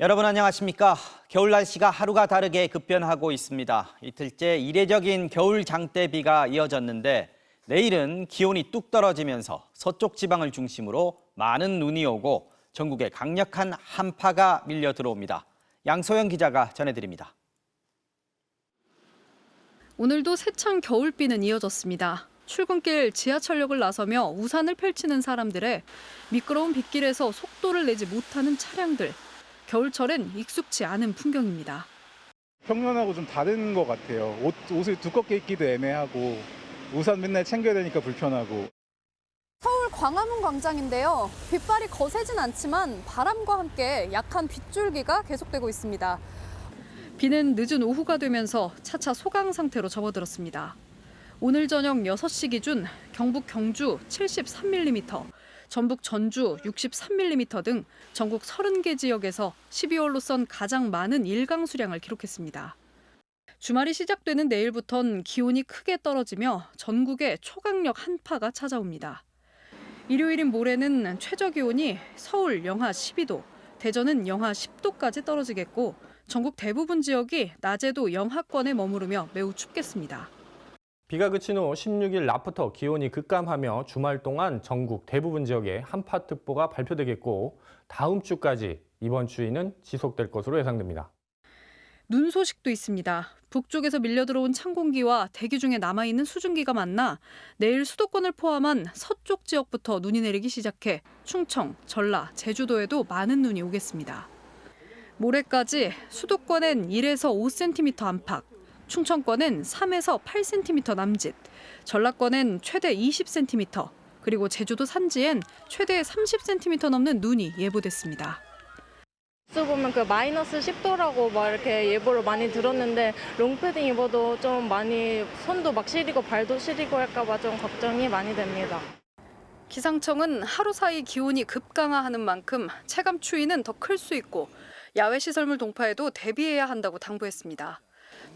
여러분 안녕하십니까? 겨울 날씨가 하루가 다르게 급변하고 있습니다. 이틀째 이례적인 겨울 장대비가 이어졌는데 내일은 기온이 뚝 떨어지면서 서쪽 지방을 중심으로 많은 눈이 오고 전국에 강력한 한파가 밀려 들어옵니다. 양소영 기자가 전해드립니다. 오늘도 세찬 겨울비는 이어졌습니다. 출근길 지하철역을 나서며 우산을 펼치는 사람들에 미끄러운 빗길에서 속도를 내지 못하는 차량들. 겨울철엔 익숙치 않은 풍경입니다. 평년하고 좀 다른 것 같아요. 옷을 두껍게 입기도 애매하고 우산 맨날 챙겨야 되니까 불편하고. 서울 광화문 광장인데요. 빗발이 거세진 않지만 바람과 함께 약한 빗줄기가 계속되고 있습니다. 비는 늦은 오후가 되면서 차차 소강 상태로 접어들었습니다. 오늘 저녁 6시 기준 경북 경주 73mm, 전북 전주 63mm 등 전국 30개 지역에서 12월로선 가장 많은 일강 수량을 기록했습니다. 주말이 시작되는 내일부턴 기온이 크게 떨어지며 전국에 초강력 한파가 찾아옵니다. 일요일인 모레는 최저 기온이 서울 영하 12도, 대전은 영하 10도까지 떨어지겠고 전국 대부분 지역이 낮에도 영하권에 머무르며 매우 춥겠습니다. 비가 그친 후 16일 낮부터 기온이 급감하며 주말 동안 전국 대부분 지역에 한파특보가 발표되겠고 다음 주까지 이번 추위는 지속될 것으로 예상됩니다. 눈 소식도 있습니다. 북쪽에서 밀려 들어온 찬 공기와 대기 중에 남아있는 수증기가 만나 내일 수도권을 포함한 서쪽 지역부터 눈이 내리기 시작해 충청, 전라, 제주도에도 많은 눈이 오겠습니다. 모레까지 수도권엔 1에서 5cm 안팎, 충청권엔 3에서 8cm 남짓, 전라권엔 최대 20cm, 그리고 제주도 산지엔 최대 30cm 넘는 눈이 예보됐습니다. 뉴스 보면 마이너스 10도라고 이렇게 예보를 많이 들었는데 롱패딩 입어도 좀 많이 손도 막 시리고 발도 시리고 할까 좀 걱정이 많이 됩니다. 기상청은 하루 사이 기온이 급강하하는 만큼 체감 추위는 더 클 수 있고 야외 시설물 동파에도 대비해야 한다고 당부했습니다.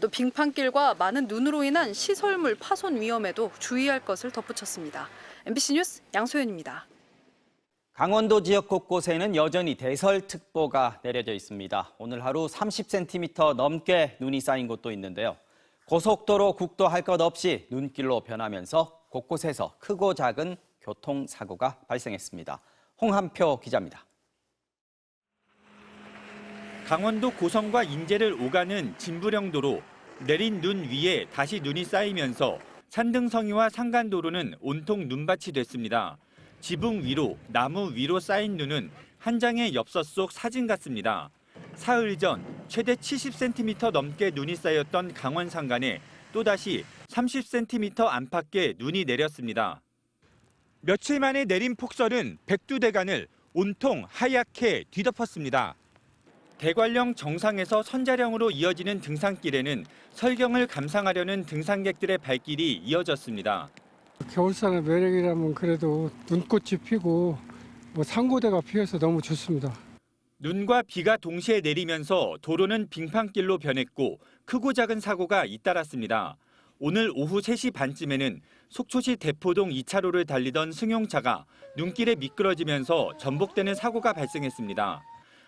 또 빙판길과 많은 눈으로 인한 시설물 파손 위험에도 주의할 것을 덧붙였습니다. MBC 뉴스 양소연입니다. 강원도 지역 곳곳에는 여전히 대설특보가 내려져 있습니다. 오늘 하루 30cm 넘게 눈이 쌓인 곳도 있는데요. 고속도로, 국도 할 것 없이 눈길로 변하면서 곳곳에서 크고 작은 교통사고가 발생했습니다. 홍한표 기자입니다. 강원도 고성과 인제를 오가는 진부령도로 내린 눈 위에 다시 눈이 쌓이면서 산등성이와 상간도로는 온통 눈밭이 됐습니다. 지붕 위로, 나무 위로 쌓인 눈은 한 장의 엽서 속 사진 같습니다. 사흘 전 최대 70cm 넘게 눈이 쌓였던 강원 산간에 또다시 30cm 안팎의 눈이 내렸습니다. 며칠 만에 내린 폭설은 백두대간을 온통 하얗게 뒤덮었습니다. 대관령 정상에서 선자령으로 이어지는 등산길에는 설경을 감상하려는 등산객들의 발길이 이어졌습니다. 겨울산의 매력이라면 그래도 눈꽃이 피고 상고대가 피어서 너무 좋습니다. 눈과 비가 동시에 내리면서 도로는 빙판길로 변했고 크고 작은 사고가 잇따랐습니다. 오늘 오후 3시 반쯤에는 속초시 대포동 2차로를 달리던 승용차가 눈길에 미끄러지면서 전복되는 사고가 발생했습니다.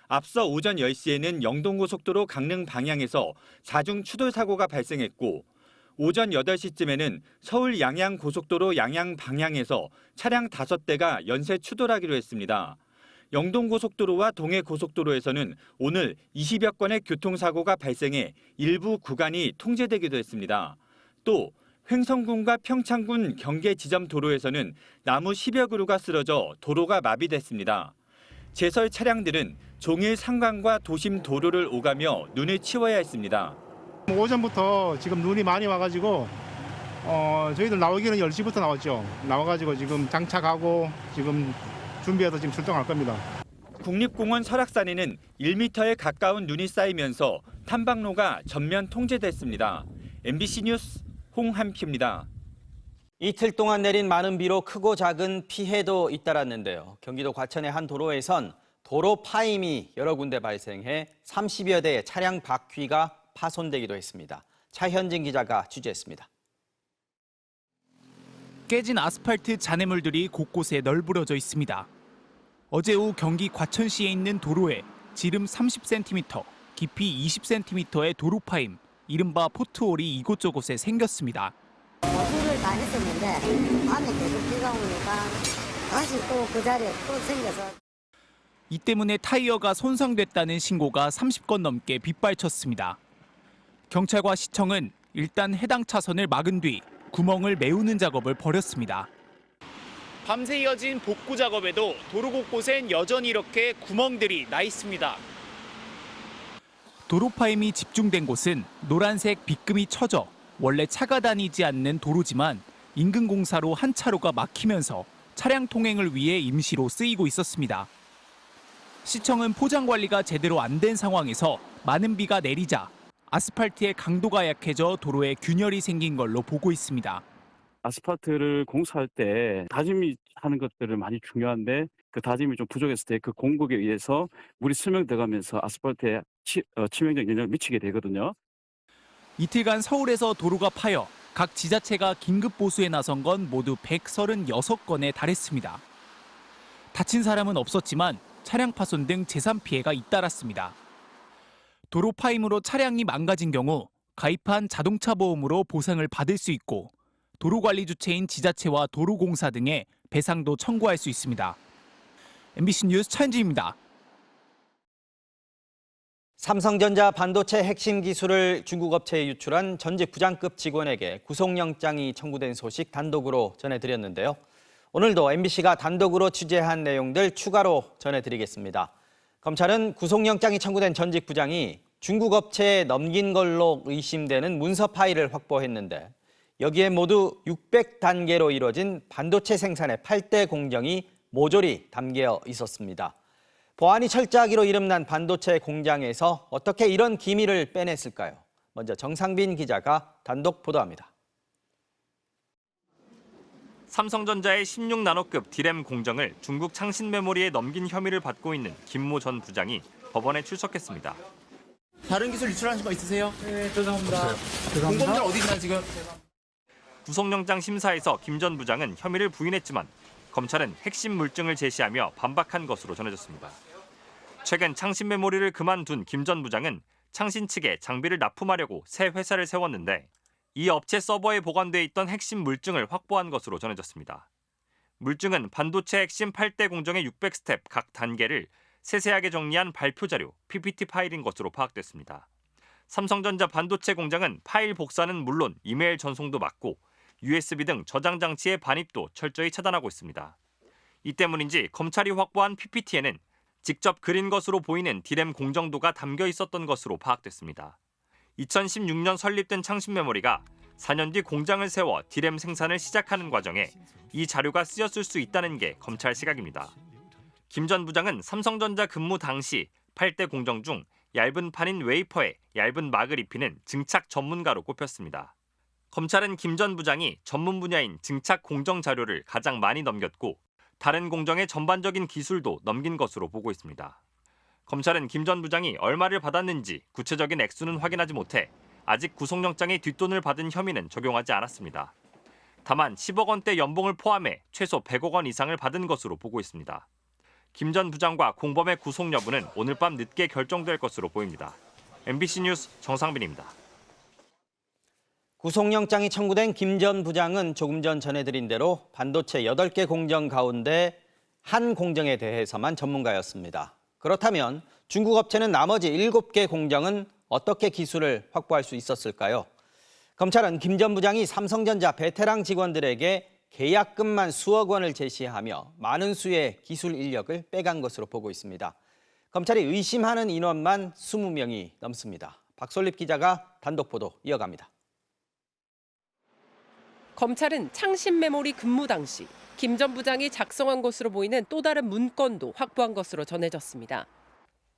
앞서 오전 10시에는 영동고속도로 강릉 방향에서 4중 추돌 사고가 발생했고 오전 8시쯤에는 서울 양양고속도로 양양 방향에서 차량 5대가 연쇄 추돌하기로 했습니다. 영동고속도로와 동해고속도로에서는 오늘 20여 건의 교통사고가 발생해 일부 구간이 통제되기도 했습니다. 또 횡성군과 평창군 경계 지점 도로에서는 나무 10여 그루가 쓰러져 도로가 마비됐습니다. 제설 차량들은 종일 산간과 도심 도로를 오가며 눈을 치워야 했습니다. 오전부터 지금 눈이 많이 와가지고 저희들 나오기는 10시부터 나왔죠. 나와가지고 지금 장착하고 지금 준비해서 지금 출동할 겁니다. 국립공원 설악산에는 1m에 가까운 눈이 쌓이면서 탐방로가 전면 통제됐습니다. MBC 뉴스 홍한표입니다. 이틀 동안 내린 많은 비로 크고 작은 피해도 잇따랐는데요. 경기도 과천의 한 도로에선 도로 파임이 여러 군데 발생해 30여 대의 차량 바퀴가 파손되기도 했습니다. 차현진 기자가 취재했습니다. 깨진 아스팔트 잔해물들이 곳곳에 널브러져 있습니다. 어제 오후 경기 과천시에 있는 도로에 지름 30cm, 깊이 20cm의 도로 파임, 이른바 포트홀이 이곳저곳에 생겼습니다. 보수를 다 했었는데 밤에 계속 비가 오니까 다시 또 그 자리에 또 생겨서. 이 때문에 타이어가 손상됐다는 신고가 30건 넘게 빗발쳤습니다. 경찰과 시청은 일단 해당 차선을 막은 뒤 구멍을 메우는 작업을 벌였습니다. 밤새 이어진 복구 작업에도 도로 곳곳엔 여전히 이렇게 구멍들이 나 있습니다. 도로 파임이 집중된 곳은 노란색 빗금이 쳐져 원래 차가 다니지 않는 도로지만 인근 공사로 한 차로가 막히면서 차량 통행을 위해 임시로 쓰이고 있었습니다. 시청은 포장 관리가 제대로 안 된 상황에서 많은 비가 내리자 아스팔트의 강도가 약해져 도로에 균열이 생긴 걸로 보고 있습니다. 아스팔트를 공사할 때 다짐이 하는 것들은 많이 중요한데 그 다짐이 좀 부족했을 때 그 공급에 의해서 물이 스며들어가면서 아스팔트에 치명적 영향을 미치게 되거든요. 이틀간 서울에서 도로가 파여 각 지자체가 긴급 보수에 나선 건 모두 136건에 달했습니다. 다친 사람은 없었지만 차량 파손 등 재산 피해가 잇따랐습니다. 도로 파임으로 차량이 망가진 경우 가입한 자동차 보험으로 보상을 받을 수 있고 도로관리 주체인 지자체와 도로공사 등에 배상도 청구할 수 있습니다. MBC 뉴스 차현진입니다. 삼성전자 반도체 핵심 기술을 중국 업체에 유출한 전직 부장급 직원에게 구속영장이 청구된 소식 단독으로 전해드렸는데요. 오늘도 MBC가 단독으로 취재한 내용들 추가로 전해드리겠습니다. 검찰은 구속영장이 청구된 전직 부장이 중국 업체에 넘긴 걸로 의심되는 문서 파일을 확보했는데 여기에 모두 600단계로 이뤄진 반도체 생산의 8대 공정이 모조리 담겨 있었습니다. 보안이 철저하기로 이름난 반도체 공장에서 어떻게 이런 기밀을 빼냈을까요? 먼저 정상빈 기자가 단독 보도합니다. 삼성전자의 16나노급 D램 공정을 중국 창신메모리에 넘긴 혐의를 받고 있는 김모 전 부장이 법원에 출석했습니다. 다른 기술 유출하신 거 있으세요? 네, 죄송합니다. 공범들 어디 있나 지금? 구속영장 심사에서 김 전 부장은 혐의를 부인했지만 검찰은 핵심 물증을 제시하며 반박한 것으로 전해졌습니다. 최근 창신메모리를 그만둔 김 전 부장은 창신 측에 장비를 납품하려고 새 회사를 세웠는데 이 업체 서버에 보관돼 있던 핵심 물증을 확보한 것으로 전해졌습니다. 물증은 반도체 핵심 8대 공정의 600스텝 각 단계를 세세하게 정리한 발표 자료, PPT 파일인 것으로 파악됐습니다. 삼성전자 반도체 공장은 파일 복사는 물론 이메일 전송도 막고 USB 등 저장 장치의 반입도 철저히 차단하고 있습니다. 이 때문인지 검찰이 확보한 PPT에는 직접 그린 것으로 보이는 D램 공정도가 담겨 있었던 것으로 파악됐습니다. 2016년 설립된 창신메모리가 4년 뒤 공장을 세워 D램 생산을 시작하는 과정에 이 자료가 쓰였을 수 있다는 게 검찰 시각입니다. 김 전 부장은 삼성전자 근무 당시 8대 공정 중 얇은 판인 웨이퍼에 얇은 막을 입히는 증착 전문가로 꼽혔습니다. 검찰은 김 전 부장이 전문 분야인 증착 공정 자료를 가장 많이 넘겼고 다른 공정의 전반적인 기술도 넘긴 것으로 보고 있습니다. 검찰은 김 전 부장이 얼마를 받았는지 구체적인 액수는 확인하지 못해 아직 구속영장의 뒷돈을 받은 혐의는 적용하지 않았습니다. 다만 10억 원대 연봉을 포함해 최소 100억 원 이상을 받은 것으로 보고 있습니다. 김 전 부장과 공범의 구속 여부는 오늘 밤 늦게 결정될 것으로 보입니다. MBC 뉴스 정상빈입니다. 구속영장이 청구된 김 전 부장은 조금 전 전해드린 대로 반도체 8개 공정 가운데 한 공정에 대해서만 전문가였습니다. 그렇다면 중국 업체는 나머지 7개 공정은 어떻게 기술을 확보할 수 있었을까요? 검찰은 김 전 부장이 삼성전자 베테랑 직원들에게 계약금만 수억 원을 제시하며 많은 수의 기술 인력을 빼간 것으로 보고 있습니다. 검찰이 의심하는 인원만 20명이 넘습니다. 박솔립 기자가 단독 보도 이어갑니다. 검찰은 창신메모리 근무 당시 김 전 부장이 작성한 것으로 보이는 또 다른 문건도 확보한 것으로 전해졌습니다.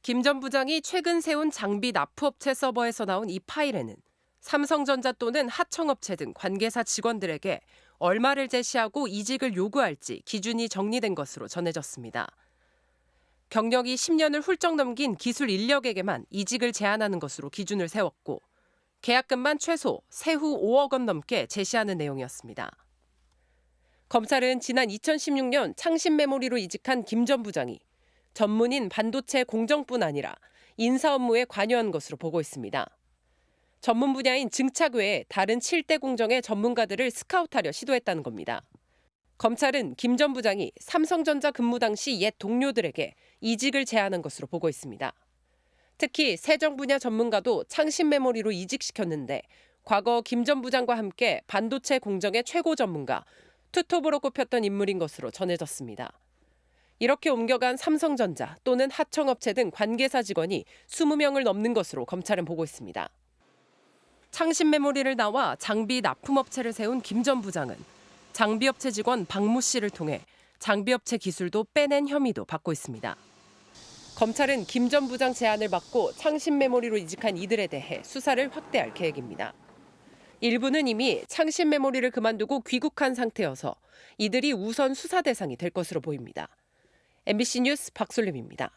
김 전 부장이 최근 세운 장비 납품업체 서버에서 나온 이 파일에는 삼성전자 또는 하청업체 등 관계사 직원들에게 얼마를 제시하고 이직을 요구할지 기준이 정리된 것으로 전해졌습니다. 경력이 10년을 훌쩍 넘긴 기술 인력에게만 이직을 제한하는 것으로 기준을 세웠고 계약금만 최소 세후 5억 원 넘게 제시하는 내용이었습니다. 검찰은 지난 2016년 창신메모리로 이직한 김 전 부장이 전문인 반도체 공정뿐 아니라 인사 업무에 관여한 것으로 보고 있습니다. 전문 분야인 증착 외에 다른 7대 공정의 전문가들을 스카우트하려 시도했다는 겁니다. 검찰은 김 전 부장이 삼성전자 근무 당시 옛 동료들에게 이직을 제안한 것으로 보고 있습니다. 특히 세정 분야 전문가도 창신 메모리로 이직시켰는데 과거 김 전 부장과 함께 반도체 공정의 최고 전문가, 투톱으로 꼽혔던 인물인 것으로 전해졌습니다. 이렇게 옮겨간 삼성전자 또는 하청업체 등 관계사 직원이 20명을 넘는 것으로 검찰은 보고 있습니다. 창신 메모리를 나와 장비 납품업체를 세운 김 전 부장은 장비업체 직원 박모 씨를 통해 장비업체 기술도 빼낸 혐의도 받고 있습니다. 검찰은 김 전 부장 제안을 받고 창신 메모리로 이직한 이들에 대해 수사를 확대할 계획입니다. 일부는 이미 창신 메모리를 그만두고 귀국한 상태여서 이들이 우선 수사 대상이 될 것으로 보입니다. MBC 뉴스 박솔림입니다.